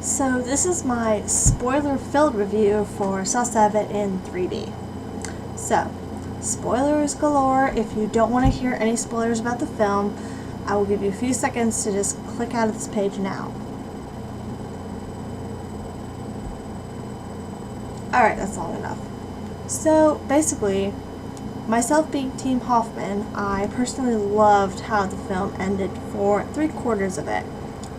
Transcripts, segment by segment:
So this is my spoiler-filled review for SAW VII in 3D. So, spoilers galore. If you don't want to hear any spoilers about the film, I will give you a few seconds to just click out of this page now. Alright, that's long enough. So, basically, myself being Team Hoffman, I personally loved how the film ended for 3/4 of it.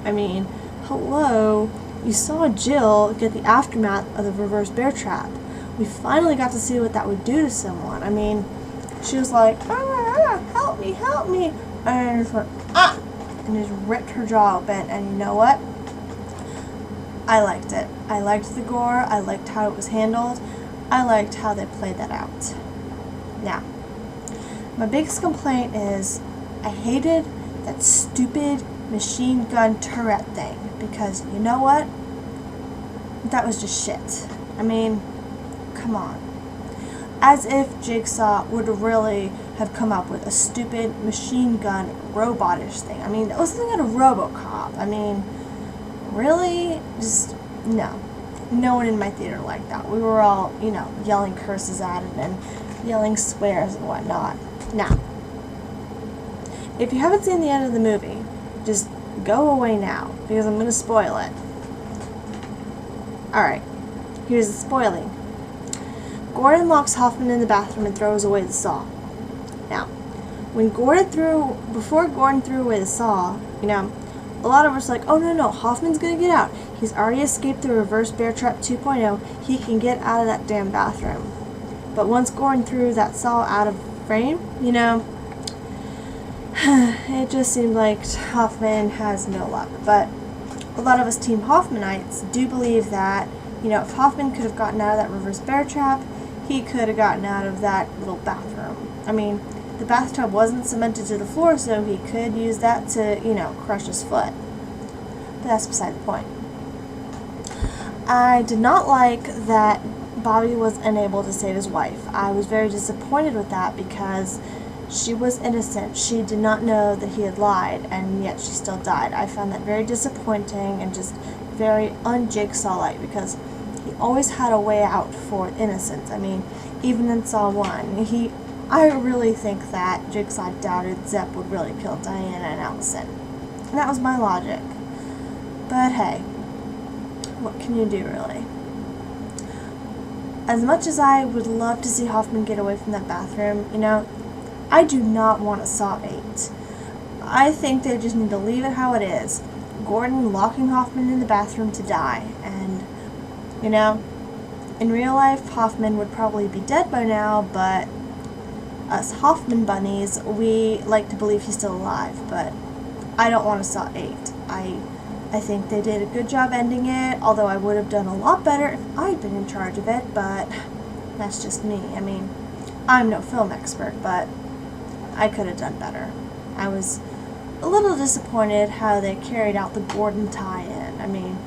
I mean, hello, you saw Jill get the aftermath of the reverse bear trap. We finally got to see what that would do to someone. I mean, she was like, help me, help me, and just went, and just ripped her jaw open, and you know what? I liked it. I liked the gore, I liked how it was handled, I liked how they played that out. Now, my biggest complaint is I hated that stupid machine gun turret thing, because you know what? That was just shit. I mean, come on. As if Jigsaw would really have come up with a stupid machine gun robotish thing. I mean, it was something out of RoboCop. I mean, really? Just, no. No one in my theater liked that. We were all, yelling curses at it and yelling swears and whatnot. Now, if you haven't seen the end of the movie, just go away now, because I'm going to spoil it. Alright, here's the spoiling. Gordon locks Hoffman in the bathroom and throws away the saw. Now, before Gordon threw away the saw, a lot of us are like, oh no, Hoffman's going to get out. He's already escaped the reverse bear trap 2.0. He can get out of that damn bathroom. But once Gordon threw that saw out of frame, it just seemed like Hoffman has no luck. But a lot of us Team Hoffmanites do believe that, if Hoffman could have gotten out of that reverse bear trap, he could have gotten out of that little bathroom. I mean, the bathtub wasn't cemented to the floor, so he could use that to, crush his foot. But that's beside the point. I did not like that Bobby was unable to save his wife. I was very disappointed with that because she was innocent. She did not know that he had lied, and yet she still died. I found that very disappointing and just very un-Jigsaw-like, because he always had a way out for innocence. I mean, even in SAW I, I really think that Jigsaw doubted Zepp would really kill Diana and Allison. And that was my logic. But hey, what can you do, really? As much as I would love to see Hoffman get away from that bathroom, I do not want a SAW VIII. I think they just need to leave it how it is. Gordon locking Hoffman in the bathroom to die, and, in real life, Hoffman would probably be dead by now, but us Hoffman bunnies, we like to believe he's still alive, but I don't want a SAW VIII. I think they did a good job ending it, although I would have done a lot better if I'd been in charge of it, but that's just me. I mean, I'm no film expert, but I could have done better. I was a little disappointed how they carried out the Gordon tie-in. I mean,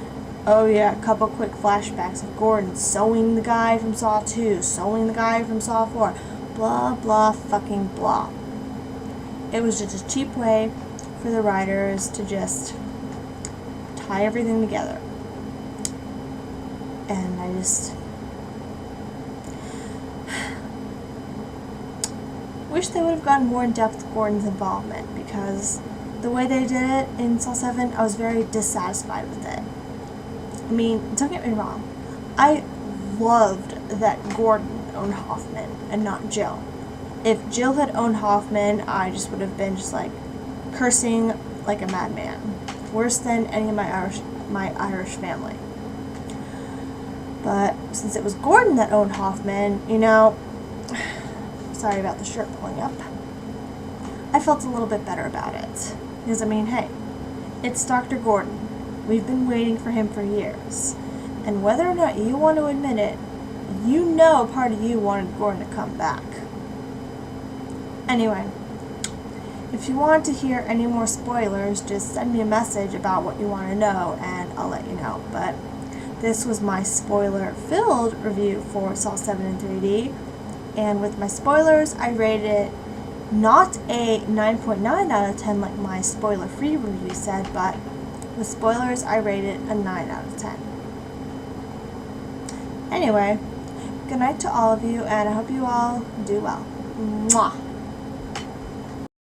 oh yeah, a couple quick flashbacks of Gordon sewing the guy from SAW II, sewing the guy from SAW IV, blah, blah, fucking blah. It was just a cheap way for the writers to just tie everything together. And I just wish they would have gotten more in depth with Gordon's involvement, because the way they did it in SAW VII, I was very dissatisfied with it. I mean, don't get me wrong, I loved that Gordon owned Hoffman and not Jill. If Jill had owned Hoffman, I just would have been just like cursing like a madman. Worse than any of my Irish family. But since it was Gordon that owned Hoffman, sorry about the shirt pulling up, I felt a little bit better about it. Because, I mean, hey, it's Dr. Gordon. We've been waiting for him for years. And whether or not you want to admit it, part of you wanted Gordon to come back. Anyway, if you want to hear any more spoilers, just send me a message about what you want to know, and I'll let you know. But this was my spoiler-filled review for SAW VII in 3D, and with my spoilers, I rated it not a 9.9 out of 10 like my spoiler-free review said, but With spoilers, I rate it a 9 out of 10. Anyway, good night to all of you, and I hope you all do well. Mwah!